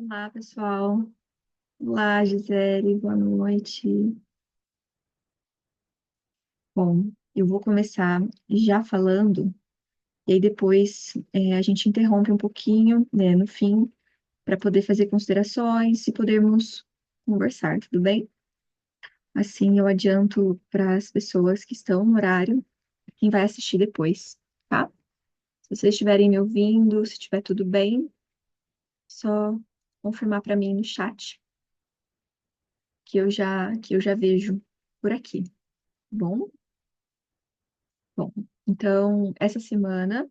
Olá, pessoal. Olá, Gisele, boa noite. Bom, eu vou começar já falando, e aí depois a gente interrompe um pouquinho, né, no fim, para poder fazer considerações e podermos conversar, tudo bem? Assim eu adianto para as pessoas que estão no horário, quem vai assistir depois, tá? Se vocês estiverem me ouvindo, se estiver tudo bem, só confirmar para mim no chat que eu já vejo por aqui, tá bom? Bom, então, essa semana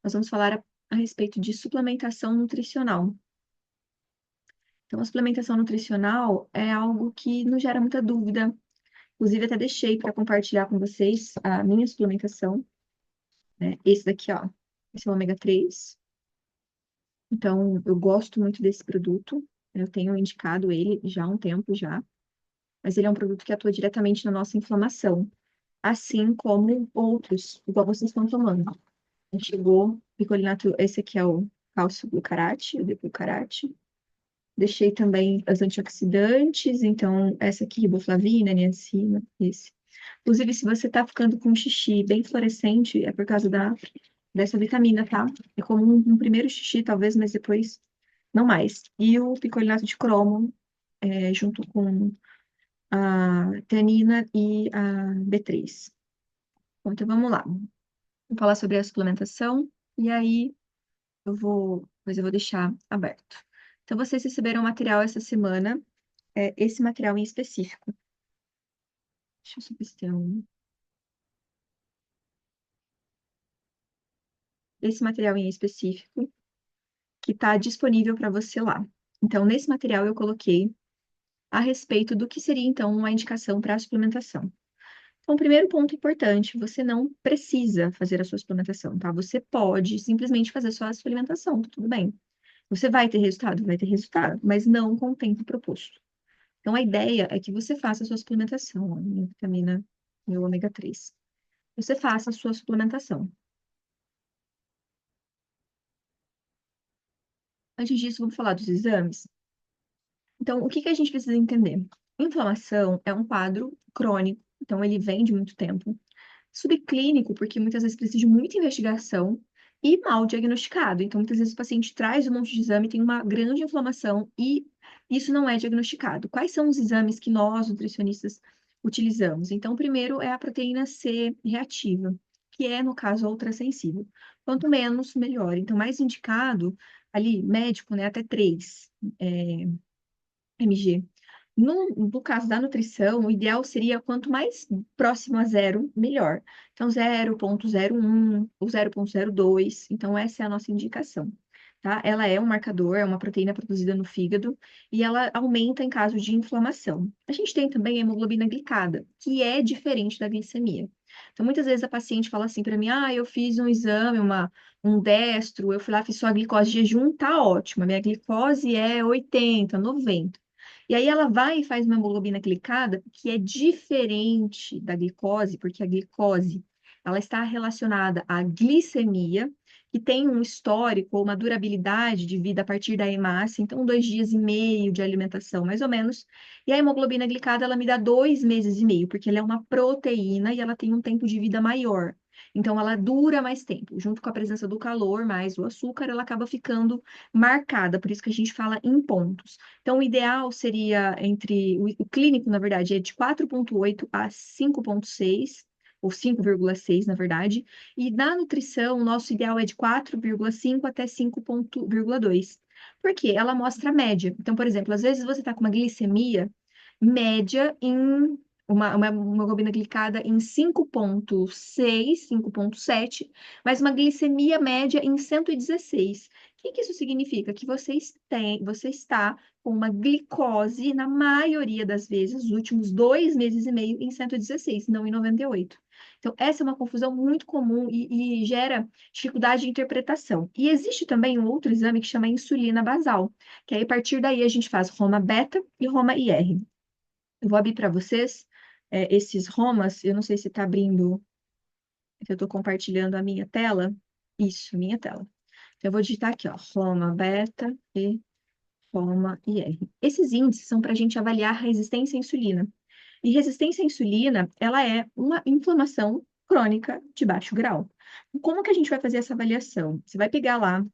nós vamos falar a respeito de suplementação nutricional. Então, a suplementação nutricional é algo que nos gera muita dúvida. Inclusive, até deixei para compartilhar com vocês a minha suplementação, né? Esse daqui, ó. Esse é o ômega 3. Então, eu gosto muito desse produto. Eu tenho indicado ele já há um tempo já. Mas ele é um produto que atua diretamente na nossa inflamação, assim como outros, igual vocês estão tomando. Chegou picolinato, esse aqui é o cálcio glucarate, o D-glucarate. Deixei também as antioxidantes, então essa aqui, riboflavina, niacina, esse. Inclusive, se você tá ficando com um xixi bem fluorescente, é por causa dessa vitamina, tá? É como um primeiro xixi, talvez, mas depois não mais. E o picolinato de cromo, junto com a teanina e a B3. Bom, então vamos lá. Vou falar sobre a suplementação, e aí mas eu vou deixar aberto. Então, vocês receberam material essa semana, esse material em específico. Deixa eu só ver se tem um. Esse material em específico, que está disponível para você lá. Então, nesse material eu coloquei a respeito do que seria, então, uma indicação para a suplementação. Então, o primeiro ponto importante, você não precisa fazer a sua suplementação, tá? Você pode simplesmente fazer só a suplementação, tá tudo bem. Você vai ter resultado? Vai ter resultado, mas não com o tempo proposto. Então, a ideia é que você faça a sua suplementação, ó, minha vitamina, meu ômega 3. Você faça a sua suplementação. Antes disso, vamos falar dos exames. Então, o que que a gente precisa entender? Inflamação é um quadro crônico, então ele vem de muito tempo. Subclínico, porque muitas vezes precisa de muita investigação e mal diagnosticado. Então, muitas vezes o paciente traz um monte de exame, tem uma grande inflamação e isso não é diagnosticado. Quais são os exames que nós, nutricionistas, utilizamos? Então, o primeiro é a proteína C reativa, que é, no caso, a ultrassensível. Quanto menos, melhor. Então, mais indicado, ali, médico, né, até 3 mg. No caso da nutrição, o ideal seria quanto mais próximo a zero, melhor. Então, 0,01 ou 0,02. Então, essa é a nossa indicação, tá? Ela é um marcador, é uma proteína produzida no fígado e ela aumenta em caso de inflamação. A gente tem também a hemoglobina glicada, que é diferente da glicemia. Então, muitas vezes a paciente fala assim para mim: ah, eu fiz um exame, um destro, eu fui lá, fiz sua glicose de jejum, tá ótima. Minha glicose é 80, 90. E aí ela vai e faz uma hemoglobina glicada, que é diferente da glicose, porque a glicose, ela está relacionada à glicemia, que tem um histórico ou uma durabilidade de vida a partir da hemácia, então 2 dias e meio de alimentação, mais ou menos. E a hemoglobina glicada, ela me dá 2 meses e meio, porque ela é uma proteína e ela tem um tempo de vida maior. Então, ela dura mais tempo. Junto com a presença do calor, mais o açúcar, ela acaba ficando marcada, por isso que a gente fala em pontos. Então, o ideal seria o clínico, na verdade, é de 4,8 a 5,6, ou 5,6, na verdade, e na nutrição, o nosso ideal é de 4,5 até 5,2. Por quê? Ela mostra a média. Então, por exemplo, às vezes você está com uma glicemia média em uma hemoglobina glicada em 5,6, 5,7, mas uma glicemia média em 116. O que que isso significa? Que você está com uma glicose, na maioria das vezes, os últimos 2 meses e meio, em 116, não em 98. Então, essa é uma confusão muito comum e gera dificuldade de interpretação. E existe também um outro exame que chama insulina basal, que aí, a partir daí a gente faz Roma beta e Roma IR. Eu vou abrir para vocês esses Romas, eu não sei se está abrindo, se eu estou compartilhando a minha tela. Isso, minha tela. Então, eu vou digitar aqui, ó, Roma beta e Roma e R. Esses índices são para a gente avaliar a resistência à insulina. E resistência à insulina, ela é uma inflamação crônica de baixo grau. Como que a gente vai fazer essa avaliação? Você vai pegar lá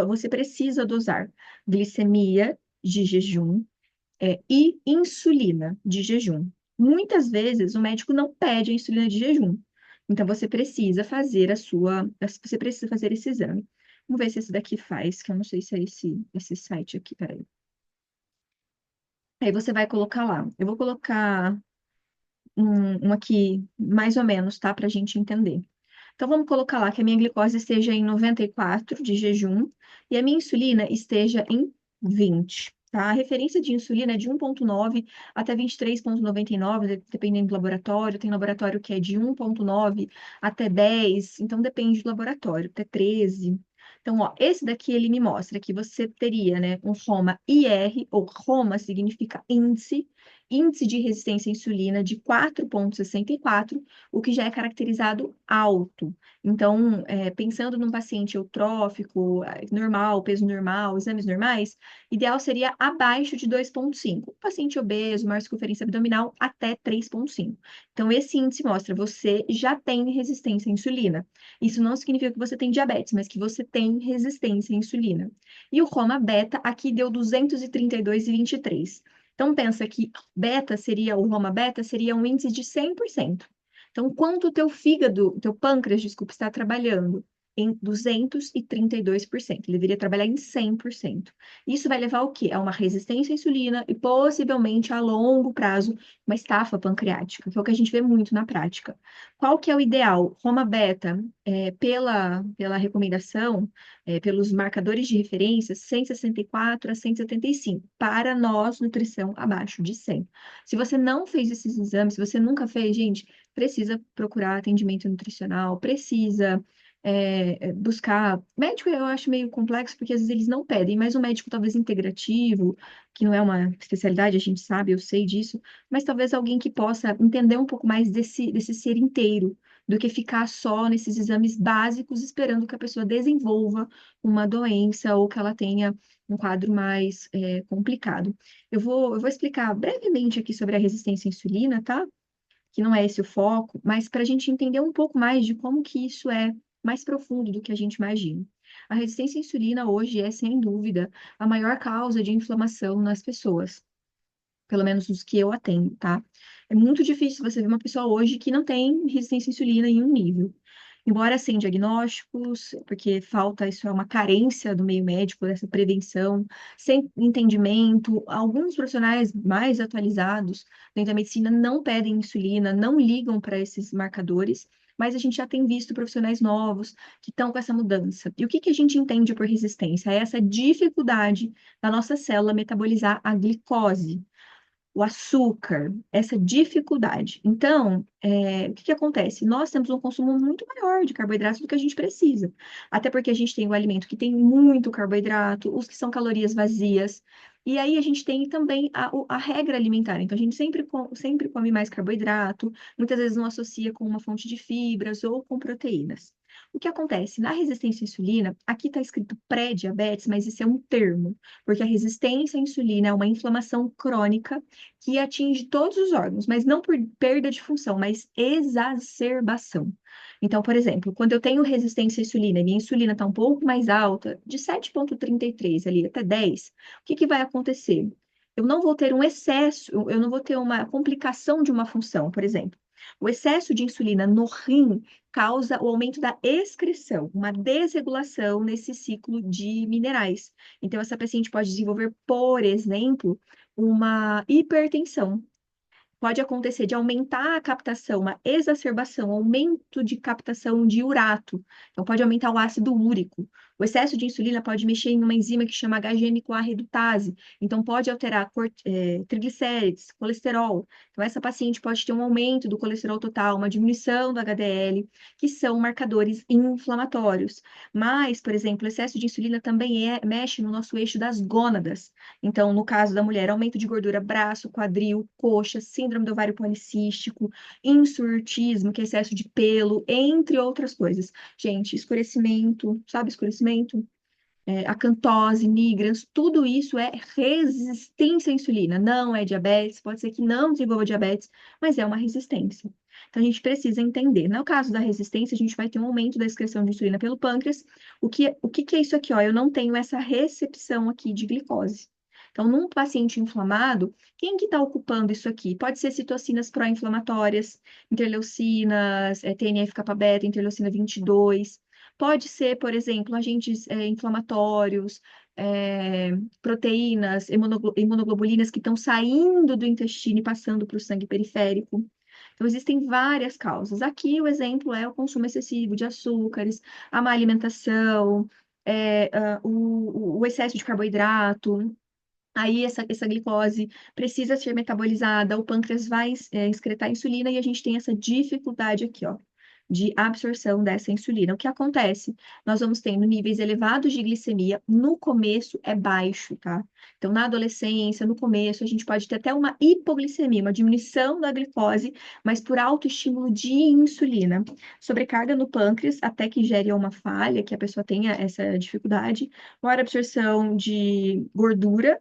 você precisa dosar glicemia de jejum, e insulina de jejum. Muitas vezes o médico não pede a insulina de jejum. Então você precisa fazer esse exame. Vamos ver se esse daqui faz, que eu não sei se é esse site aqui, peraí. Aí você vai colocar lá. Eu vou colocar um aqui, mais ou menos, tá? Para a gente entender. Então, vamos colocar lá que a minha glicose esteja em 94 de jejum e a minha insulina esteja em 20, tá? A referência de insulina é de 1,9 até 23,99, dependendo do laboratório. Tem laboratório que é de 1,9 até 10, então depende do laboratório, até 13. Então, ó, esse daqui ele me mostra que você teria, né, um Roma IR, ou Roma significa índice de resistência à insulina de 4,64, o que já é caracterizado alto. Então, pensando num paciente eutrófico, normal, peso normal, exames normais, ideal seria abaixo de 2,5. Paciente obeso, maior circunferência abdominal, até 3,5. Então, esse índice mostra você já tem resistência à insulina. Isso não significa que você tem diabetes, mas que você tem resistência à insulina. E o Roma beta aqui deu 232,23. Então, pensa que o Roma beta seria um índice de 100%. Então, quanto o teu fígado, o teu pâncreas, desculpa, está trabalhando? Em 232%. Ele deveria trabalhar em 100%. Isso vai levar ao quê? A uma resistência à insulina e possivelmente a longo prazo uma estafa pancreática, que é o que a gente vê muito na prática. Qual que é o ideal? Roma beta, pela recomendação, pelos marcadores de referência, 164 a 175, para nós, nutrição abaixo de 100. Se você não fez esses exames, se você nunca fez, gente, precisa procurar atendimento nutricional, precisa buscar. Médico eu acho meio complexo, porque às vezes eles não pedem, mas um médico talvez integrativo, que não é uma especialidade, a gente sabe, eu sei disso, mas talvez alguém que possa entender um pouco mais desse ser inteiro, do que ficar só nesses exames básicos esperando que a pessoa desenvolva uma doença ou que ela tenha um quadro mais complicado. Eu vou explicar brevemente aqui sobre a resistência à insulina, tá? Que não é esse o foco, mas para a gente entender um pouco mais de como que isso é mais profundo do que a gente imagina. A resistência à insulina hoje é, sem dúvida, a maior causa de inflamação nas pessoas, pelo menos os que eu atendo, tá? É muito difícil você ver uma pessoa hoje que não tem resistência à insulina em um nível. Embora sem diagnósticos, porque falta, isso é uma carência do meio médico, dessa prevenção, sem entendimento, alguns profissionais mais atualizados dentro da medicina não pedem insulina, não ligam para esses marcadores, mas a gente já tem visto profissionais novos que estão com essa mudança. E o que que a gente entende por resistência? É essa dificuldade da nossa célula metabolizar a glicose, o açúcar, essa dificuldade. Então, o que que acontece? Nós temos um consumo muito maior de carboidratos do que a gente precisa. Até porque a gente tem o alimento que tem muito carboidrato, os que são calorias vazias. E aí a gente tem também a regra alimentar. Então, a gente sempre come mais carboidrato, muitas vezes não associa com uma fonte de fibras ou com proteínas. O que acontece? Na resistência à insulina, aqui está escrito pré-diabetes, mas isso é um termo, porque a resistência à insulina é uma inflamação crônica que atinge todos os órgãos, mas não por perda de função, mas exacerbação. Então, por exemplo, quando eu tenho resistência à insulina e minha insulina está um pouco mais alta, de 7,33 ali até 10, o que que vai acontecer? Eu não vou ter um excesso, eu não vou ter uma complicação de uma função, por exemplo. O excesso de insulina no rim causa o aumento da excreção, uma desregulação nesse ciclo de minerais. Então, essa paciente pode desenvolver, por exemplo, uma hipertensão. Pode acontecer de aumentar a captação, uma exacerbação, aumento de captação de urato. Então, pode aumentar o ácido úrico. O excesso de insulina pode mexer em uma enzima que chama HGM-CoA redutase. Então, pode alterar triglicérides, colesterol. Então, essa paciente pode ter um aumento do colesterol total, uma diminuição do HDL, que são marcadores inflamatórios. Mas, por exemplo, o excesso de insulina também mexe no nosso eixo das gônadas. Então, no caso da mulher, aumento de gordura, braço, quadril, coxa, síndrome do ovário policístico, insurutismo, que é excesso de pelo, entre outras coisas. Gente, escurecimento, sabe escurecimento? acantose, migrans, tudo isso é resistência à insulina. Não é diabetes, pode ser que não desenvolva diabetes, mas é uma resistência. Então, a gente precisa entender. No caso da resistência, a gente vai ter um aumento da excreção de insulina pelo pâncreas. O que que é isso aqui? Ó? Eu não tenho essa recepção aqui de glicose. Então, num paciente inflamado, quem que está ocupando isso aqui? Pode ser citocinas pró-inflamatórias, interleucinas, TNF-kappa-beta, interleucina 22. Pode ser, por exemplo, agentes inflamatórios, proteínas, imunoglobulinas que estão saindo do intestino e passando para o sangue periférico. Então, existem várias causas. Aqui, o exemplo é o consumo excessivo de açúcares, a má alimentação, o excesso de carboidrato. Aí, essa glicose precisa ser metabolizada, o pâncreas vai excretar insulina e a gente tem essa dificuldade aqui, ó, de absorção dessa insulina. O que acontece? Nós vamos tendo níveis elevados de glicemia, no começo é baixo, tá? Então, na adolescência, no começo, a gente pode ter até uma hipoglicemia, uma diminuição da glicose, mas por alto estímulo de insulina. Sobrecarga no pâncreas, até que gere uma falha, que a pessoa tenha essa dificuldade, maior absorção de gordura,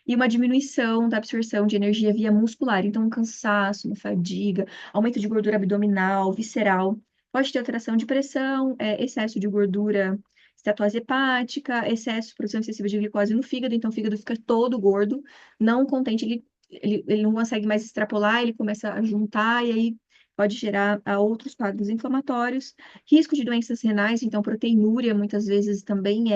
e uma diminuição da absorção de energia via muscular. Então, um cansaço, uma fadiga, aumento de gordura abdominal, visceral. Pode ter alteração de pressão, excesso de gordura, estetose hepática, excesso, produção excessiva de glicose no fígado. Então, o fígado fica todo gordo, não contente, ele não consegue mais extrapolar, ele começa a juntar e aí pode gerar outros quadros inflamatórios. Risco de doenças renais, então, proteinúria muitas vezes também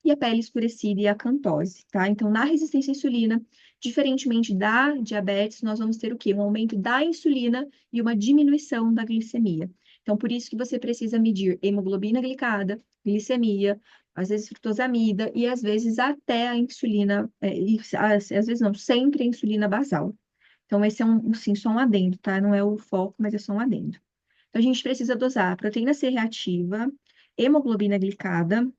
e a pele escurecida e a acantose, tá? Então, na resistência à insulina, diferentemente da diabetes, nós vamos ter o quê? Um aumento da insulina e uma diminuição da glicemia. Então, por isso que você precisa medir hemoglobina glicada, glicemia, às vezes frutosamida e às vezes até a insulina, às vezes não, sempre a insulina basal. Então, esse é sim, só um adendo, tá? Não é o foco, mas é só um adendo. Então, a gente precisa dosar proteína C reativa, hemoglobina glicada.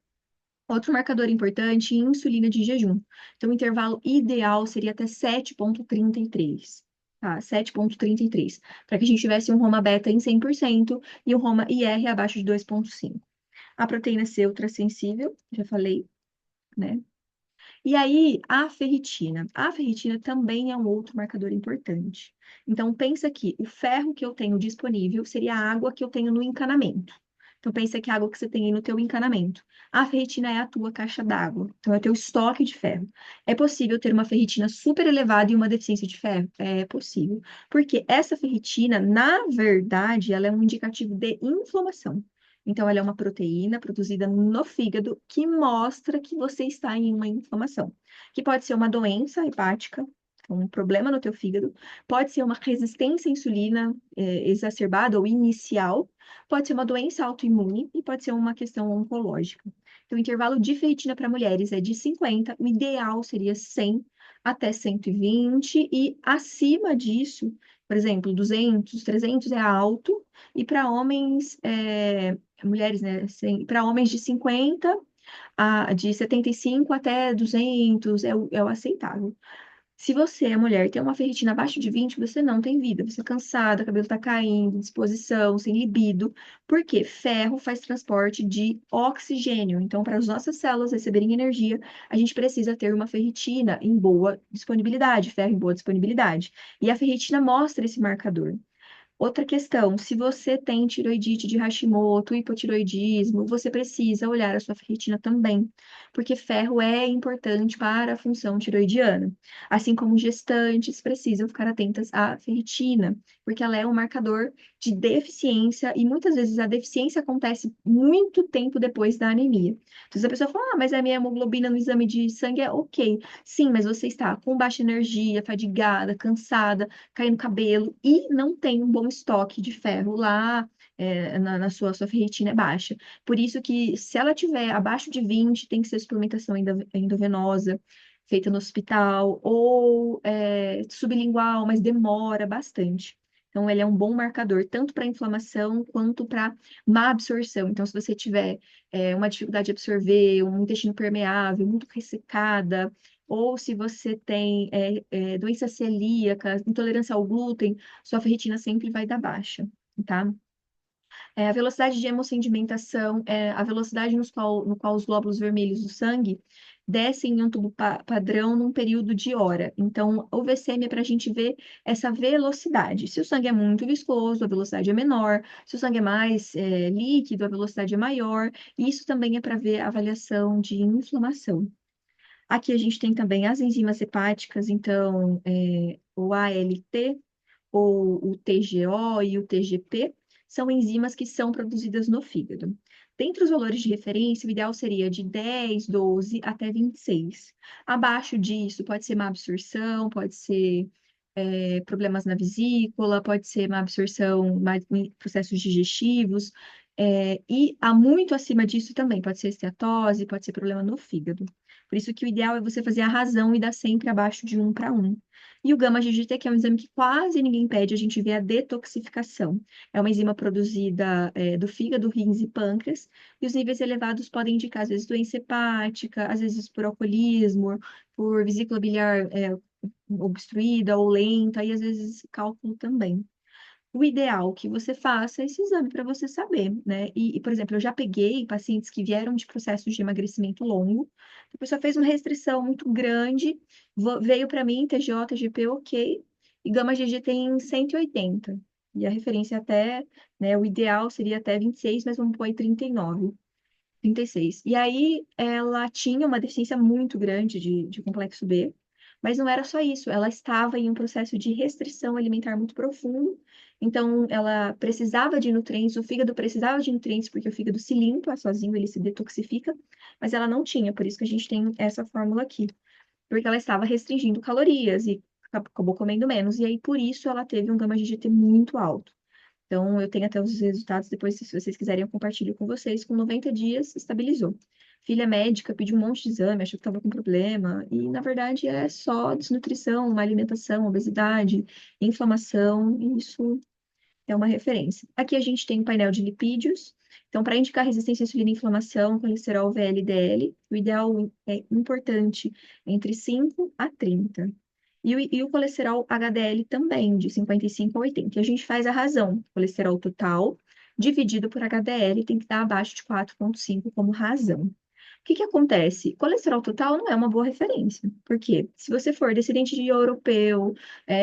Outro marcador importante, insulina de jejum. Então, o intervalo ideal seria até 7,33, tá? 7,33, para que a gente tivesse um Roma beta em 100% e um Roma IR abaixo de 2,5. A proteína C ultrassensível, já falei, né? E aí, a ferritina. A ferritina também é um outro marcador importante. Então, pensa que o ferro que eu tenho disponível seria a água que eu tenho no encanamento. Então, pensa que a água que você tem aí no teu encanamento. A ferritina é a tua caixa d'água. Então, é o teu estoque de ferro. É possível ter uma ferritina super elevada e uma deficiência de ferro? É possível. Porque essa ferritina, na verdade, ela é um indicativo de inflamação. Então, ela é uma proteína produzida no fígado que mostra que você está em uma inflamação, que pode ser uma doença hepática, um problema no teu fígado, pode ser uma resistência à insulina exacerbada ou inicial, pode ser uma doença autoimune e pode ser uma questão oncológica. Então, o intervalo de ferritina para mulheres é de 50, o ideal seria 100 até 120, e acima disso, por exemplo, 200, 300 é alto, e para homens, mulheres, né, para homens de 50, de 75 até 200 é o aceitável. Se você é mulher e tem uma ferritina abaixo de 20, você não tem vida. Você é cansada, o cabelo está caindo, disposição, sem libido. Por quê? Ferro faz transporte de oxigênio. Então, para as nossas células receberem energia, a gente precisa ter uma ferritina em boa disponibilidade, ferro em boa disponibilidade. E a ferritina mostra esse marcador. Outra questão, se você tem tiroidite de Hashimoto, hipotiroidismo, você precisa olhar a sua ferritina também, porque ferro é importante para a função tiroidiana. Assim como gestantes precisam ficar atentas à ferritina, porque ela é um marcador de deficiência e muitas vezes a deficiência acontece muito tempo depois da anemia. Então, se a pessoa fala, mas a minha hemoglobina no exame de sangue é ok. Sim, mas você está com baixa energia, fadigada, cansada, caindo cabelo e não tem um bom estoque de ferro lá, na sua ferritina é baixa. Por isso que se ela tiver abaixo de 20, tem que ser suplementação endovenosa, feita no hospital, ou sublingual, mas demora bastante. Então, ele é um bom marcador, tanto para inflamação quanto para má absorção. Então, se você tiver uma dificuldade de absorver, um intestino permeável, muito ressecada, ou se você tem doença celíaca, intolerância ao glúten, sua ferritina sempre vai dar baixa, tá? A velocidade de hemossedimentação é a velocidade no qual os glóbulos vermelhos do sangue descem em um tubo padrão num período de hora. Então, o VCM é para a gente ver essa velocidade. Se o sangue é muito viscoso, a velocidade é menor. Se o sangue é mais líquido, a velocidade é maior. E isso também é para ver a avaliação de inflamação. Aqui a gente tem também as enzimas hepáticas, então, o ALT, ou o TGO e o TGP, são enzimas que são produzidas no fígado. Dentre os valores de referência, o ideal seria de 10, 12 até 26. Abaixo disso, pode ser má absorção, pode ser problemas na vesícula, pode ser má absorção, processos digestivos, e muito acima disso também, pode ser esteatose, pode ser problema no fígado. Por isso que o ideal é você fazer a razão e dar sempre abaixo de 1:1. E o gama-GGT, que é um exame que quase ninguém pede, a gente vê a detoxificação. É uma enzima produzida do fígado, rins e pâncreas, e os níveis elevados podem indicar, às vezes, doença hepática, às vezes por alcoolismo, por vesícula biliar obstruída ou lenta, e às vezes cálculo também. O ideal que você faça é esse exame para você saber, né? Por exemplo, eu já peguei pacientes que vieram de processos de emagrecimento longo, a pessoa fez uma restrição muito grande, veio para mim, TGO, TGP, ok, e gama-GG tem 180. E a referência até, né, o ideal seria até 26, mas vamos pôr aí 39. 36. E aí ela tinha uma deficiência muito grande de complexo B, mas não era só isso, ela estava em um processo de restrição alimentar muito profundo, então ela precisava de nutrientes, o fígado precisava de nutrientes porque o fígado se limpa sozinho, ele se detoxifica, mas ela não tinha, por isso que a gente tem essa fórmula aqui, porque ela estava restringindo calorias e acabou comendo menos, e aí por isso ela teve um gama-GGT muito alto. Então, eu tenho até os resultados, depois, se vocês quiserem, eu compartilho com vocês. Com 90 dias, estabilizou. Filha médica pediu um monte de exame, achou que estava com problema, e na verdade é só desnutrição, má alimentação, obesidade, inflamação, e isso é uma referência. Aqui a gente tem um painel de lipídios. Então, para indicar resistência à insulina, inflamação, colesterol, VLDL, o ideal é importante entre 5 a 30. E o colesterol HDL também, de 55 a 80. E a gente faz a razão. Colesterol total dividido por HDL tem que dar abaixo de 4,5 como razão. O que que acontece? Colesterol total não é uma boa referência. Por quê? Se você for descendente de europeu,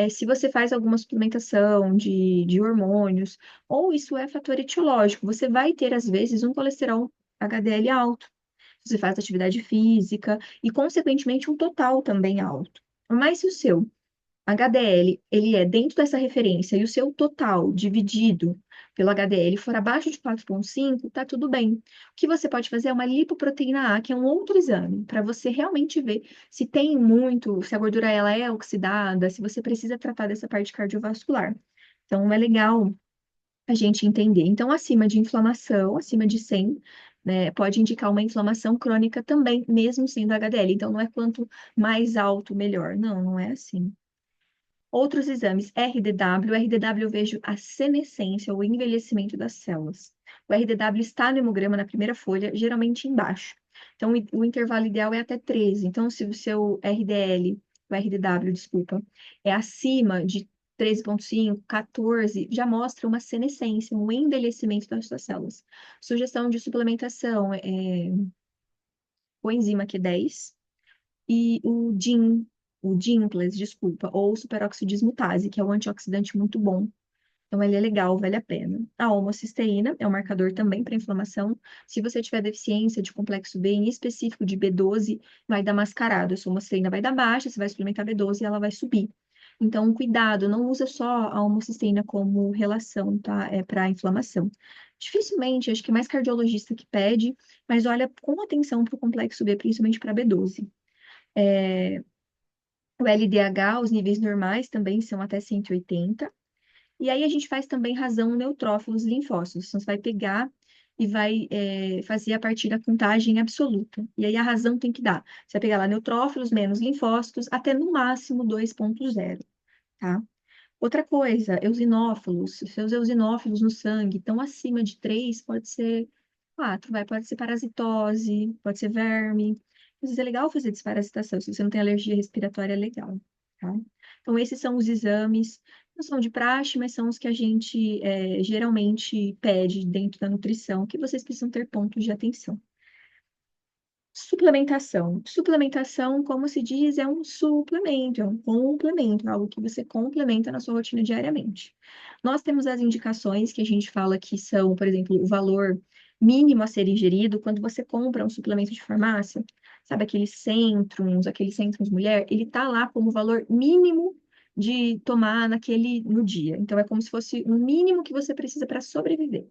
se você faz alguma suplementação de hormônios, ou isso é fator etiológico, você vai ter, às vezes, um colesterol HDL alto. Você faz atividade física e, consequentemente, um total também alto. Mas se o seu HDL, ele é dentro dessa referência e o seu total dividido pelo HDL for abaixo de 4,5, tá tudo bem. O que você pode fazer é uma lipoproteína A, que é um outro exame, para você realmente ver se tem muito, se a gordura ela é oxidada, se você precisa tratar dessa parte cardiovascular. Então, é legal a gente entender. Então, acima de inflamação, acima de 100, né, pode indicar uma inflamação crônica também, mesmo sendo HDL. Então, não é quanto mais alto, melhor. Não, não é assim. Outros exames, RDW. O RDW eu vejo a senescência, o envelhecimento das células. O RDW está no hemograma na primeira folha, geralmente embaixo. Então, o intervalo ideal é até 13. Então, se o seu RDL, o RDW, desculpa, é acima de 13,5, 14, já mostra uma senescência, um envelhecimento das suas células. Sugestão de suplementação é coenzima Q10 e o Dimples, desculpa, ou superóxido dismutase, que é um antioxidante muito bom. Então, ele é legal, vale a pena. A homocisteína é um marcador também para inflamação. Se você tiver deficiência de complexo B, em específico de B12, vai dar mascarado. A sua homocisteína vai dar baixa, você vai suplementar B12 e ela vai subir. Então, cuidado, não usa só a homocisteína como relação, tá? É para inflamação. Dificilmente, acho que é mais cardiologista que pede, mas olha com atenção para o complexo B, principalmente para B12. O LDH, os níveis normais também são até 180. E aí a gente faz também razão neutrófilos e linfócitos. Então, você vai pegar e vai fazer a partir da contagem absoluta. E aí a razão tem que dar. Você vai pegar lá neutrófilos menos linfócitos até no máximo 2,0, tá? Outra coisa, eosinófilos. Se seus eosinófilos no sangue estão acima de 3, pode ser 4, pode ser parasitose, pode ser verme. Às vezes é legal fazer desparasitação, se você não tem alergia respiratória, é legal, tá? Então, esses são os exames. Não são de praxe, mas são os que a gente geralmente pede dentro da nutrição, que vocês precisam ter pontos de atenção. Suplementação. Suplementação, como se diz, é um suplemento, é um complemento, é algo que você complementa na sua rotina diariamente. Nós temos as indicações que a gente fala que são, por exemplo, o valor mínimo a ser ingerido quando você compra um suplemento de farmácia. Sabe aqueles centrums mulher, ele tá lá como valor mínimo de tomar no dia. Então é como se fosse o mínimo que você precisa para sobreviver.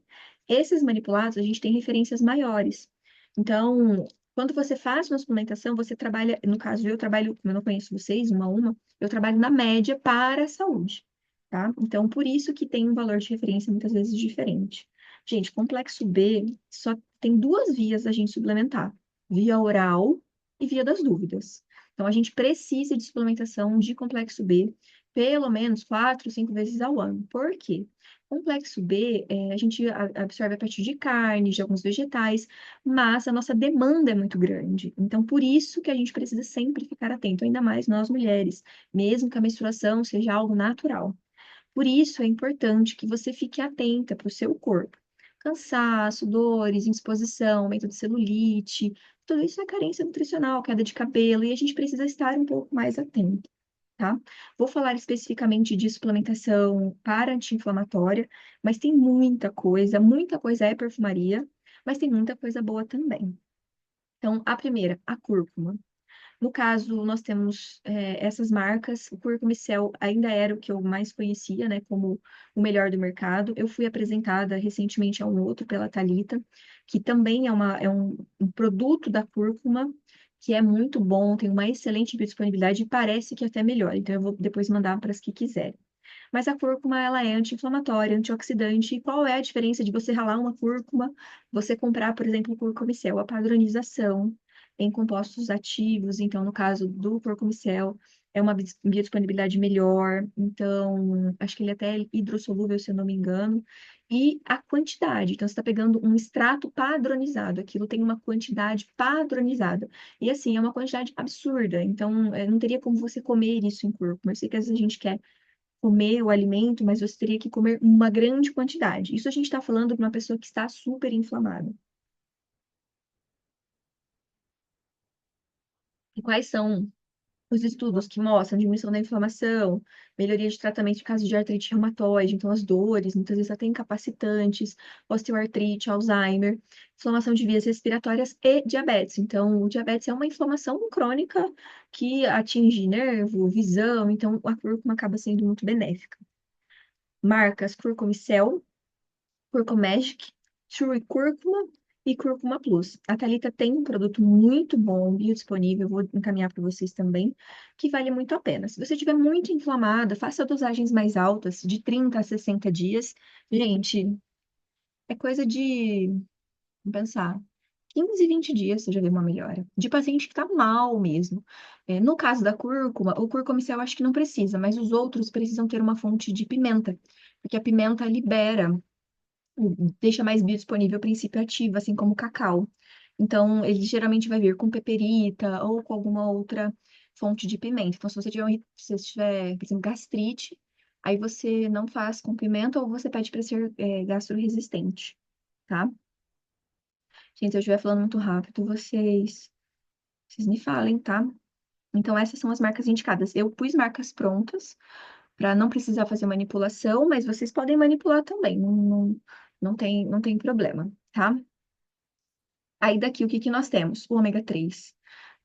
Esses manipulados, a gente tem referências maiores. Então, quando você faz uma suplementação, você trabalha, no caso, eu trabalho, como eu não conheço vocês, uma a uma, eu trabalho na média para a saúde, tá? Então, por isso que tem um valor de referência muitas vezes diferente. Gente, complexo B só tem duas vias da gente suplementar: via oral e via das dúvidas. Então, a gente precisa de suplementação de complexo B pelo menos 4, 5 vezes ao ano. Por quê? Complexo B, a gente absorve a partir de carne, de alguns vegetais, mas a nossa demanda é muito grande. Então, por isso que a gente precisa sempre ficar atento, ainda mais nós mulheres, mesmo que a menstruação seja algo natural. Por isso é importante que você fique atenta para o seu corpo. Cansaço, dores, indisposição, aumento de celulite, tudo isso é carência nutricional, queda de cabelo, e a gente precisa estar um pouco mais atento, tá? Vou falar especificamente de suplementação para anti-inflamatória, mas tem muita coisa é perfumaria, mas tem muita coisa boa também. Então, a primeira, a cúrcuma. No caso, nós temos essas marcas. O Cúrcuma e Cell ainda era o que eu mais conhecia, né, como o melhor do mercado. Eu fui apresentada recentemente a um outro pela Thalita, que também é um produto da cúrcuma, que é muito bom, tem uma excelente biodisponibilidade e parece que até melhor. Então, eu vou depois mandar para as que quiserem. Mas a cúrcuma, ela é anti-inflamatória, antioxidante. E qual é a diferença de você ralar uma cúrcuma, você comprar, por exemplo, o Curcumicel? A padronização em compostos ativos. Então, no caso do Curcumicel, é uma biodisponibilidade melhor. Então, acho que ele até é hidrossolúvel, se eu não me engano. E a quantidade. Então, você está pegando um extrato padronizado. Aquilo tem uma quantidade padronizada. E, assim, é uma quantidade absurda. Então, não teria como você comer isso em cúrcuma. Eu sei que às vezes a gente quer comer o alimento, mas você teria que comer uma grande quantidade. Isso a gente está falando de uma pessoa que está super inflamada. E quais são os estudos que mostram diminuição da inflamação, melhoria de tratamento de casos de artrite reumatoide, então as dores, muitas vezes até incapacitantes, osteoartrite, Alzheimer, inflamação de vias respiratórias e diabetes. Então, o diabetes é uma inflamação crônica que atinge nervo, visão, então a cúrcuma acaba sendo muito benéfica. Marcas Curcumicel, Curcumagic, True Cúrcuma e Cúrcuma Plus. A Thalita tem um produto muito bom, biodisponível, vou encaminhar para vocês também, que vale muito a pena. Se você estiver muito inflamada, faça dosagens mais altas, de 30 a 60 dias. Gente, é coisa de, vamos pensar, 15, 20 dias você já vê uma melhora. De paciente que tá mal mesmo. No caso da cúrcuma, o curcumicel eu acho que não precisa, mas os outros precisam ter uma fonte de pimenta, porque a pimenta libera, deixa mais biodisponível o princípio ativo, assim como o cacau. Então, ele geralmente vai vir com peperita ou com alguma outra fonte de pimenta. Então, se você tiver, por exemplo, gastrite, aí você não faz com pimenta ou você pede para ser gastroresistente, tá? Gente, se eu estiver falando muito rápido, vocês me falem, tá? Então, essas são as marcas indicadas. Eu pus marcas prontas para não precisar fazer manipulação, mas vocês podem manipular também, não tem problema, tá? Aí daqui, o que que nós temos? O ômega 3.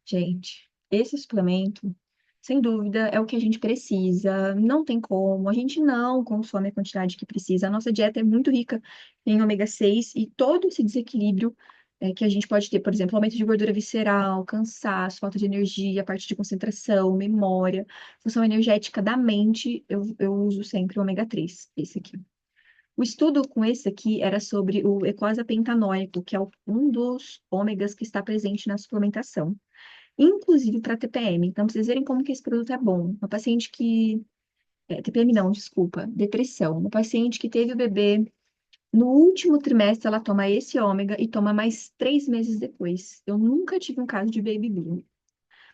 Gente, esse suplemento, sem dúvida, é o que a gente precisa. Não tem como, a gente não consome a quantidade que precisa. A nossa dieta é muito rica em ômega 6 e todo esse desequilíbrio que a gente pode ter, por exemplo, aumento de gordura visceral, cansaço, falta de energia, parte de concentração, memória, função energética da mente, eu uso sempre o ômega 3, esse aqui. O estudo com esse aqui era sobre o eicosapentaenoico, que é um dos ômegas que está presente na suplementação, inclusive para TPM. Então, pra vocês verem como que esse produto é bom. Uma paciente que... TPM não, desculpa, depressão. Uma paciente que teve o bebê, no último trimestre ela toma esse ômega e toma mais 3 meses depois. Eu nunca tive um caso de baby blue.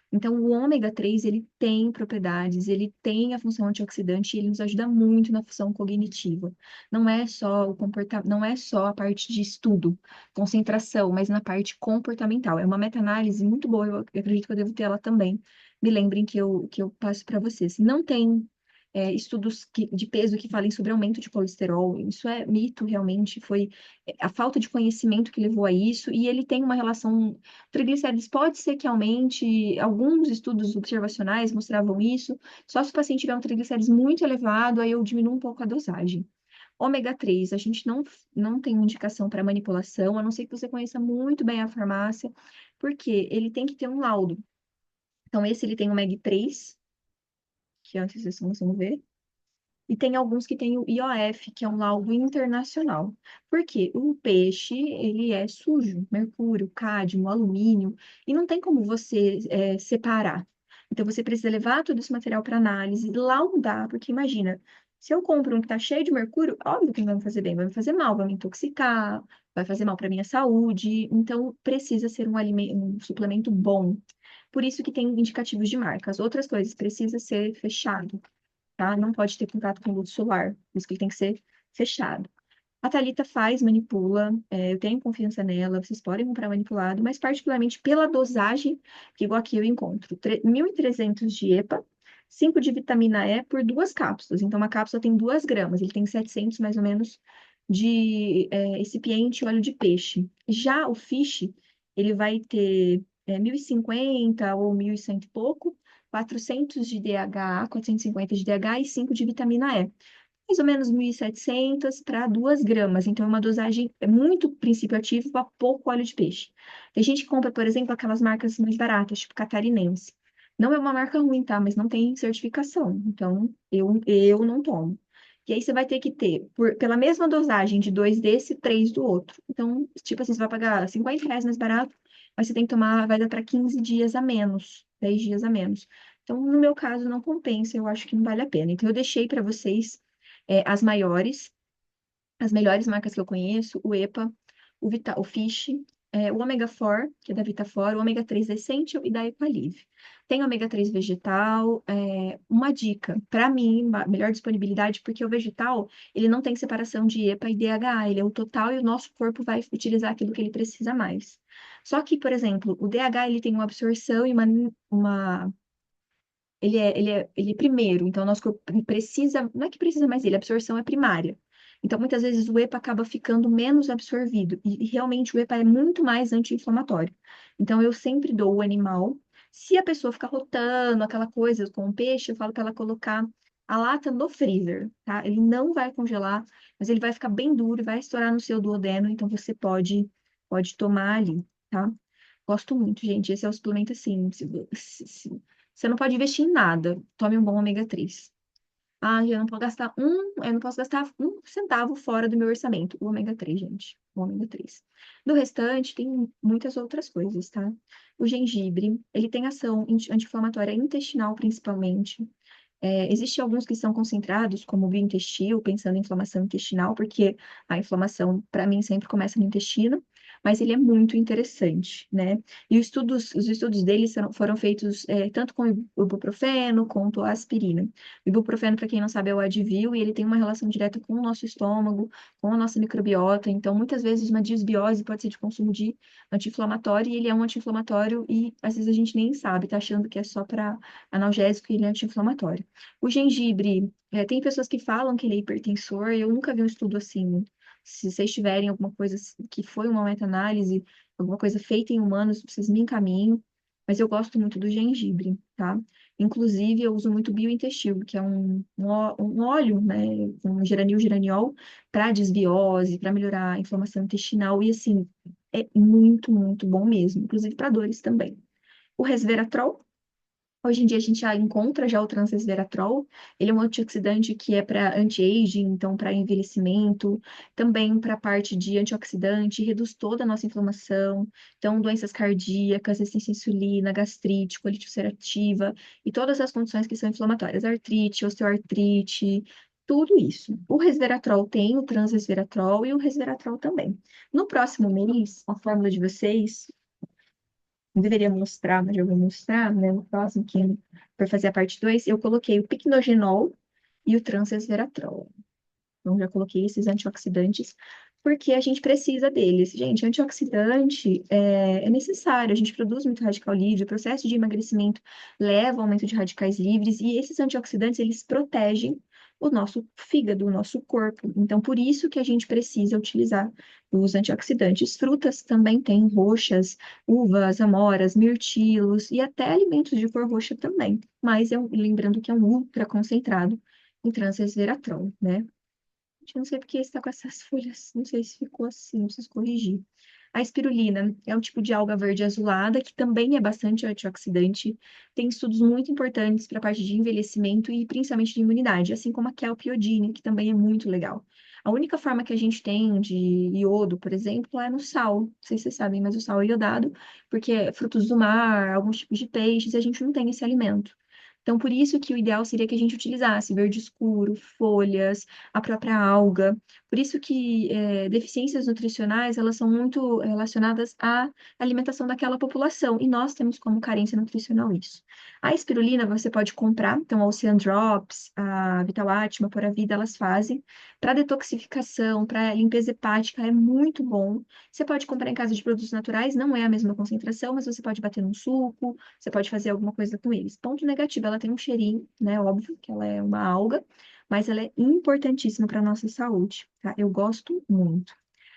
Então, o ômega 3, ele tem propriedades, ele tem a função antioxidante e ele nos ajuda muito na função cognitiva. Não é só o comportamento, não é só a parte de estudo, concentração, mas na parte comportamental. É uma meta-análise muito boa, eu acredito que eu devo ter ela também. Me lembrem que eu passo para vocês. Não tem estudos de peso que falem sobre aumento de colesterol. Isso é mito, realmente. Foi a falta de conhecimento que levou a isso, e ele tem uma relação. Triglicérides pode ser que aumente, alguns estudos observacionais mostravam isso, só se o paciente tiver um triglicérides muito elevado, aí eu diminuo um pouco a dosagem. Ômega 3, a gente não tem indicação para manipulação, a não ser que você conheça muito bem a farmácia, porque ele tem que ter um laudo. Então, esse ele tem ômega 3, que antes vocês começam a ver, e tem alguns que têm o IOF, que é um laudo internacional. Por quê? O peixe, ele é sujo, mercúrio, cádmio, alumínio, e não tem como você separar. Então, você precisa levar todo esse material para análise, laudar, porque imagina, se eu compro um que está cheio de mercúrio, óbvio que não vai me fazer bem, vai me fazer mal, vai me intoxicar, vai fazer mal para minha saúde. Então, precisa ser um suplemento bom. Por isso que tem indicativos de marcas. Outras coisas, precisa ser fechado, tá? Não pode ter contato com luz solar, por isso que ele tem que ser fechado. A Thalita faz, manipula, eu tenho confiança nela, vocês podem comprar manipulado, mas particularmente pela dosagem, que igual aqui eu encontro, 1.300 de EPA, 5 de vitamina E por duas cápsulas. Então, uma cápsula tem 2 gramas, ele tem 700 mais ou menos de recipiente óleo de peixe. Já o fish, ele vai ter 1.050 ou 1.100 e pouco, 400 de DHA, 450 de DHA e 5 de vitamina E. Mais ou menos 1.700 para 2 gramas. Então, é uma dosagem, é muito princípio ativo para pouco óleo de peixe. Tem gente que compra, por exemplo, aquelas marcas mais baratas, tipo Catarinense. Não é uma marca ruim, tá? Mas não tem certificação. Então, eu não tomo. E aí você vai ter que ter, pela mesma dosagem de 2 desse, 3 do outro. Então, tipo assim, você vai pagar R$ 50 mais barato, mas você tem que tomar, vai dar para 15 dias a menos, 10 dias a menos. Então, no meu caso, não compensa, eu acho que não vale a pena. Então, eu deixei para vocês as maiores, as melhores marcas que eu conheço, o EPA, o Fish, o Ômega 4, que é da Vitafor, o Ômega 3 Essential e da Equalive. Tem ômega 3 vegetal, uma dica, para mim, melhor disponibilidade, porque o vegetal, ele não tem separação de EPA e DHA, ele é o total e o nosso corpo vai utilizar aquilo que ele precisa mais. Só que, por exemplo, o DHA, ele tem uma absorção e ele é primeiro, então o nosso corpo precisa, não é que precisa mais dele, a absorção é primária. Então, muitas vezes o EPA acaba ficando menos absorvido, e realmente o EPA é muito mais anti-inflamatório. Então, eu sempre dou o animal. Se a pessoa ficar rotando aquela coisa com o peixe, eu falo para ela colocar a lata no freezer, tá? Ele não vai congelar, mas ele vai ficar bem duro e vai estourar no seu duodeno, então você pode tomar ali, tá? Gosto muito, gente. Esse é o suplemento assim. Você não pode investir em nada. Tome um bom ômega 3. Ah, eu não posso gastar 1 centavo fora do meu orçamento. O ômega 3, gente. O ômega 3. Do restante, tem muitas outras coisas, tá? O gengibre, ele tem ação anti-inflamatória intestinal, principalmente. Existem alguns que são concentrados, como o biointestino, pensando em inflamação intestinal, porque a inflamação, para mim, sempre começa no intestino, mas ele é muito interessante, né? E os estudos deles foram feitos tanto com o ibuprofeno quanto a aspirina. O ibuprofeno, para quem não sabe, é o Advil, e ele tem uma relação direta com o nosso estômago, com a nossa microbiota. Então, muitas vezes, uma disbiose pode ser de consumo de anti-inflamatório, e ele é um anti-inflamatório, e às vezes a gente nem sabe, tá achando que é só para analgésico e ele é anti-inflamatório. O gengibre, tem pessoas que falam que ele é hipertensor, eu nunca vi um estudo assim. Se vocês tiverem alguma coisa que foi uma meta-análise, alguma coisa feita em humanos, vocês me encaminham, mas eu gosto muito do gengibre, tá? Inclusive, eu uso muito biointestino, que é um óleo, né, um geraniol, para desbiose, para melhorar a inflamação intestinal, e assim, é muito, muito bom mesmo, inclusive para dores também. O resveratrol, hoje em dia a gente já encontra já o transresveratrol. Ele é um antioxidante que é para anti-aging, então para envelhecimento, também para a parte de antioxidante, reduz toda a nossa inflamação, então doenças cardíacas, resistência à insulina, gastrite, colite ulcerativa e todas as condições que são inflamatórias, artrite, osteoartrite, tudo isso. O resveratrol tem o transresveratrol e o resveratrol também. No próximo mês, a fórmula de vocês não deveria mostrar, mas eu vou mostrar, né, no próximo, que for fazer a parte 2 eu coloquei o picnogenol e o transresveratrol. Então, já coloquei esses antioxidantes, porque a gente precisa deles. Gente, antioxidante é necessário, a gente produz muito radical livre, o processo de emagrecimento leva ao aumento de radicais livres, e esses antioxidantes, eles protegem o nosso fígado, o nosso corpo. Então, por isso que a gente precisa utilizar os antioxidantes. Frutas também têm roxas, uvas, amoras, mirtilos e até alimentos de cor roxa também. Mas lembrando que é um ultra concentrado em transresveratrol, né? Gente, eu não sei porque está com essas folhas. Não sei se ficou assim, preciso corrigir. A espirulina é um tipo de alga verde azulada que também é bastante antioxidante. Tem estudos muito importantes para a parte de envelhecimento e principalmente de imunidade, assim como a kelpiodine, que também é muito legal. A única forma que a gente tem de iodo, por exemplo, é no sal. Não sei se vocês sabem, mas o sal é iodado, porque é frutos do mar, alguns tipos de peixes, e a gente não tem esse alimento. Então, por isso que o ideal seria que a gente utilizasse verde escuro, folhas, a própria alga. Por isso que deficiências nutricionais, elas são muito relacionadas à alimentação daquela população, e nós temos como carência nutricional isso. A espirulina você pode comprar, então a Ocean Drops, a Vital Atma, Pura Vida, elas fazem. Para detoxificação, para limpeza hepática, é muito bom. Você pode comprar em casa de produtos naturais, não é a mesma concentração, mas você pode bater num suco, você pode fazer alguma coisa com eles. Ponto negativo, ela tem um cheirinho, né? Óbvio que ela é uma alga, mas ela é importantíssima para a nossa saúde, tá? Eu gosto muito.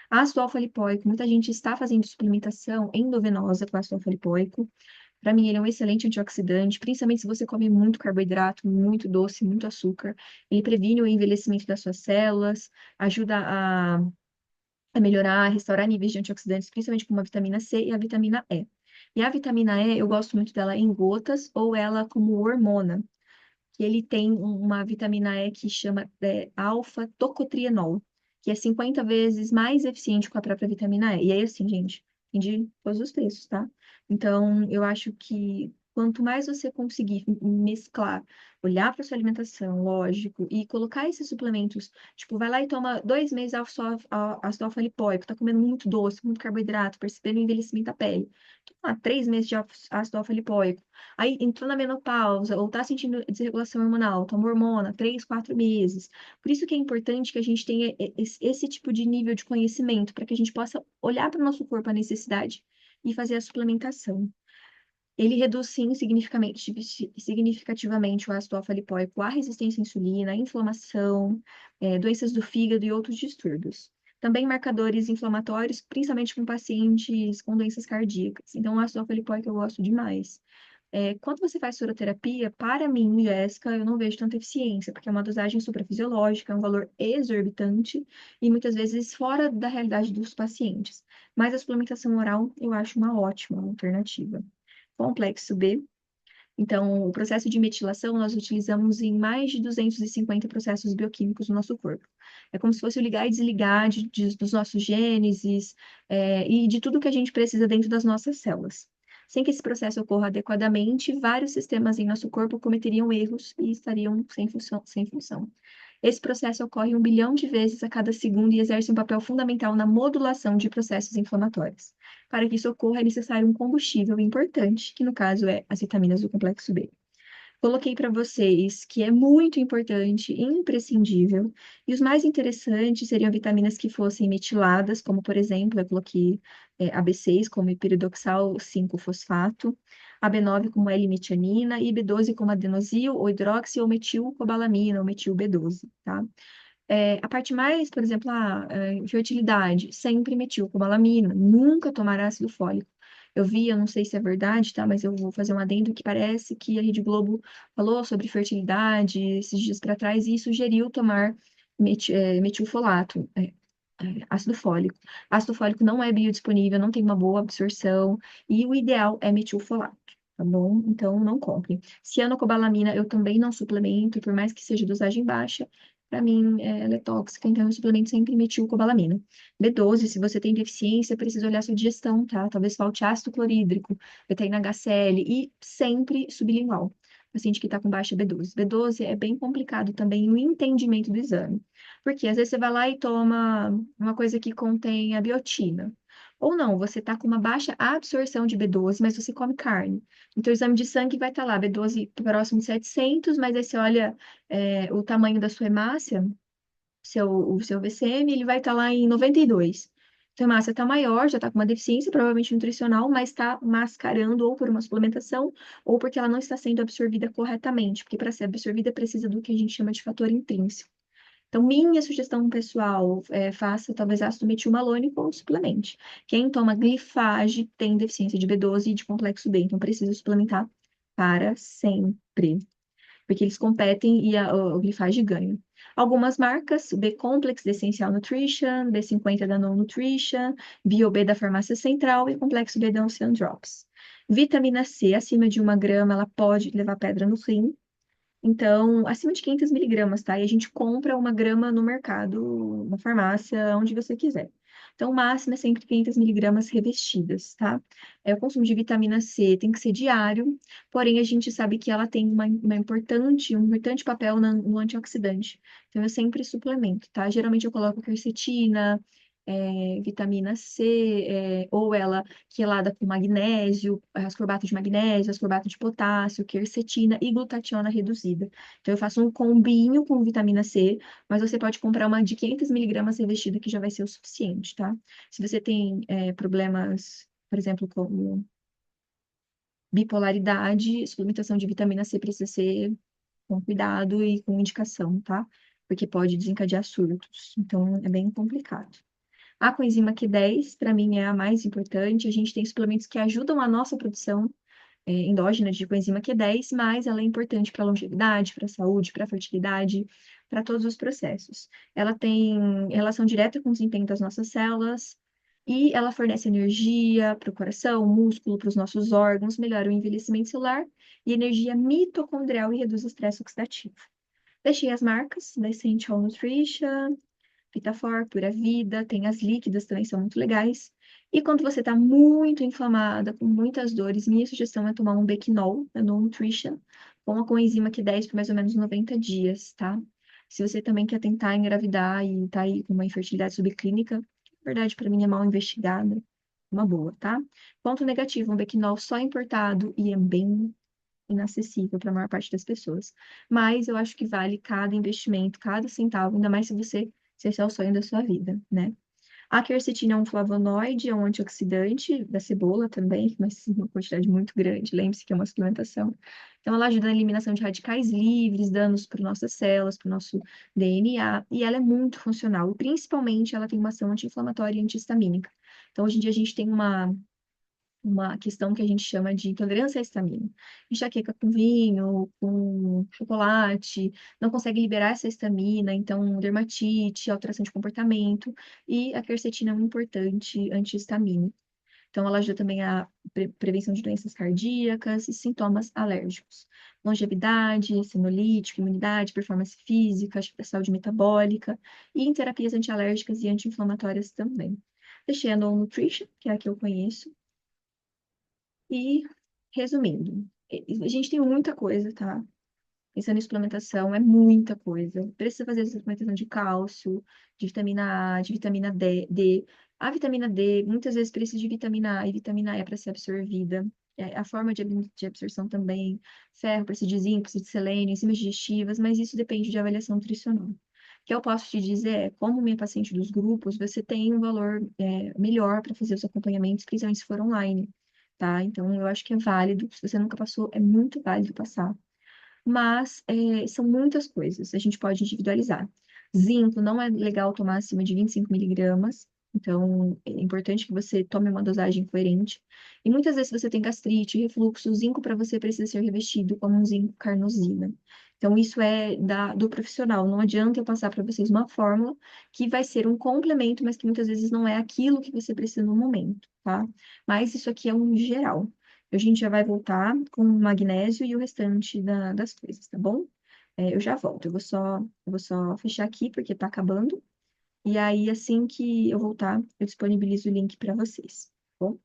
Ácido alfa-lipoico, muita gente está fazendo suplementação endovenosa com ácido alfa-lipoico. Para mim, ele é um excelente antioxidante, principalmente se você come muito carboidrato, muito doce, muito açúcar. Ele previne o envelhecimento das suas células, ajuda a melhorar, a restaurar níveis de antioxidantes, principalmente como a vitamina C e a vitamina E. E a vitamina E, eu gosto muito dela em gotas ou ela como hormona, que ele tem uma vitamina E que chama alfa-tocotrienol, que é 50 vezes mais eficiente com a própria vitamina E. E aí, assim, gente, tem de todos os preços, tá? Então, eu acho que quanto mais você conseguir mesclar, olhar para sua alimentação, lógico, e colocar esses suplementos, tipo, vai lá e toma 2 meses ácido alfa-lipoico, tá comendo muito doce, muito carboidrato, percebendo o envelhecimento da pele. Toma 3 meses de ácido alfa-lipoico. Aí entrou na menopausa, ou tá sentindo desregulação hormonal, toma hormona, 3, 4 meses. Por isso que é importante que a gente tenha esse tipo de nível de conhecimento, para que a gente possa olhar para o nosso corpo a necessidade e fazer a suplementação. Ele reduz, sim, significativamente o ácido alfa-lipoico, a resistência à insulina, a inflamação, doenças do fígado e outros distúrbios. Também marcadores inflamatórios, principalmente com pacientes com doenças cardíacas. Então, o ácido alfa-lipoico eu gosto demais. Quando você faz soroterapia, para mim, Jéssica, eu não vejo tanta eficiência, porque é uma dosagem suprafisiológica, é um valor exorbitante e muitas vezes fora da realidade dos pacientes. Mas a suplementação oral eu acho uma ótima alternativa. Complexo B. Então, o processo de metilação nós utilizamos em mais de 250 processos bioquímicos no nosso corpo. É como se fosse o ligar e desligar dos nossos genes, e de tudo que a gente precisa dentro das nossas células. Sem que esse processo ocorra adequadamente, vários sistemas em nosso corpo cometeriam erros e estariam sem função, sem função. Esse processo ocorre 1 bilhão de vezes a cada segundo e exerce um papel fundamental na modulação de processos inflamatórios. Para que isso ocorra, é necessário um combustível importante, que no caso é as vitaminas do complexo B. Coloquei para vocês que é muito importante e imprescindível, e os mais interessantes seriam vitaminas que fossem metiladas, como por exemplo, eu coloquei a B6 como hiperidoxal 5-fosfato, a B9 como L-metionina e B12 como adenosil ou hidroxi ou metilcobalamina ou metil B12, tá? A parte mais, por exemplo, fertilidade, sempre metilcobalamina, nunca tomar ácido fólico. Eu vi, eu não sei se é verdade, tá? Mas eu vou fazer um adendo que parece que a Rede Globo falou sobre fertilidade esses dias para trás e sugeriu tomar metilfolato, ácido fólico. Ácido fólico não é biodisponível, não tem uma boa absorção e o ideal é metilfolato. Tá bom? Então, não compre. Cianocobalamina eu também não suplemento, por mais que seja dosagem baixa, para mim ela é tóxica, então eu suplemento sempre metilcobalamina. B12, se você tem deficiência, precisa olhar sua digestão, tá? Talvez falte ácido clorídrico, vitamina HCl e sempre sublingual. Paciente que está com baixa B12. B12 é bem complicado também no entendimento do exame. Porque às vezes você vai lá e toma uma coisa que contém a biotina. Ou não, você está com uma baixa absorção de B12, mas você come carne. Então, o exame de sangue vai estar lá, B12 próximo de 700, mas aí você olha o tamanho da sua hemácia, o seu VCM, ele vai estar lá em 92. Então, a hemácia está maior, já está com uma deficiência, provavelmente nutricional, mas está mascarando ou por uma suplementação, ou porque ela não está sendo absorvida corretamente, porque para ser absorvida precisa do que a gente chama de fator intrínseco. Então, minha sugestão pessoal faça talvez ácido metilmalônico ou suplemente. Quem toma glifage tem deficiência de B12 e de complexo B, então precisa suplementar para sempre, porque eles competem e o glifage ganha. Algumas marcas, B-Complex da Essential Nutrition, B50 da No Nutrition, BioB da Farmácia Central e Complexo B da Ocean Drops. Vitamina C, acima de 1 grama, ela pode levar pedra no rim, então, acima de 500 miligramas, tá? E a gente compra 1 grama no mercado, na farmácia, onde você quiser. Então, o máximo é sempre 500 miligramas revestidas, tá? O consumo de vitamina C tem que ser diário, porém a gente sabe que ela tem um importante papel no antioxidante. Então, eu sempre suplemento, tá? Geralmente eu coloco quercetina, vitamina C, ou ela quelada com magnésio, ascorbato de magnésio, ascorbato de potássio, quercetina e glutationa reduzida. Então, eu faço um combinho com vitamina C, mas você pode comprar uma de 500 miligramas revestida que já vai ser o suficiente, tá? Se você tem problemas, por exemplo, como bipolaridade, suplementação de vitamina C precisa ser com cuidado e com indicação, tá? Porque pode desencadear surtos. Então, é bem complicado. A coenzima Q10, para mim, é a mais importante. A gente tem suplementos que ajudam a nossa produção endógena de coenzima Q10, mas ela é importante para a longevidade, para a saúde, para a fertilidade, para todos os processos. Ela tem relação direta com o desempenho das nossas células e ela fornece energia para o coração, músculo, para os nossos órgãos, melhora o envelhecimento celular e energia mitocondrial e reduz o estresse oxidativo. Deixei as marcas da Essential Nutrition, Vitafor, Pura Vida, tem as líquidas também, são muito legais. E quando você está muito inflamada, com muitas dores, minha sugestão é tomar um Bequinol, da No Nutrition, com a coenzima Q10 por mais ou menos 90 dias, tá? Se você também quer tentar engravidar e tá aí com uma infertilidade subclínica, que, na verdade, para mim é mal investigada, uma boa, tá? Ponto negativo, um Bequinol só importado e é bem inacessível para a maior parte das pessoas. Mas eu acho que vale cada investimento, cada centavo, ainda mais se esse é o sonho da sua vida, né? A quercetina é um flavonoide, é um antioxidante da cebola também, mas em uma quantidade muito grande. Lembre-se que é uma suplementação. Então, ela ajuda na eliminação de radicais livres, danos para nossas células, para o nosso DNA, e ela é muito funcional. E, principalmente, ela tem uma ação anti-inflamatória e anti-histamínica. Então, hoje em dia, a gente tem uma questão que a gente chama de intolerância à histamina. Enxaqueca com vinho, com chocolate, não consegue liberar essa histamina, então dermatite, alteração de comportamento, e a quercetina é um importante antihistamínico. Então, ela ajuda também a prevenção de doenças cardíacas e sintomas alérgicos. Longevidade, senolítico, imunidade, performance física, saúde metabólica e em terapias antialérgicas e anti-inflamatórias também. Deixei a No Nutrition, que é a que eu conheço, e, resumindo, a gente tem muita coisa, tá? Pensando em suplementação, é muita coisa. Precisa fazer suplementação de cálcio, de vitamina A, de vitamina D. A vitamina D, muitas vezes precisa de vitamina A, e vitamina E para ser absorvida. A forma de absorção também, ferro, precisa de zinco, precisa de selênio, enzimas digestivas, mas isso depende de avaliação nutricional. O que eu posso te dizer é, como minha paciente dos grupos, você tem um valor melhor para fazer os acompanhamentos, principalmente se for online, tá? Então, eu acho que é válido. Se você nunca passou, é muito válido passar. Mas são muitas coisas, a gente pode individualizar. Zinco não é legal tomar acima de 25 miligramas, então é importante que você tome uma dosagem coerente. E muitas vezes, se você tem gastrite, refluxo, o zinco para você precisa ser revestido como um zinco carnosina. Então, isso é do profissional. Não adianta eu passar para vocês uma fórmula que vai ser um complemento, mas que muitas vezes não é aquilo que você precisa no momento, tá? Mas isso aqui é um geral. A gente já vai voltar com o magnésio e o restante das coisas, tá bom? Eu já volto. Eu vou só fechar aqui porque tá acabando. E aí, assim que eu voltar, eu disponibilizo o link para vocês, tá bom?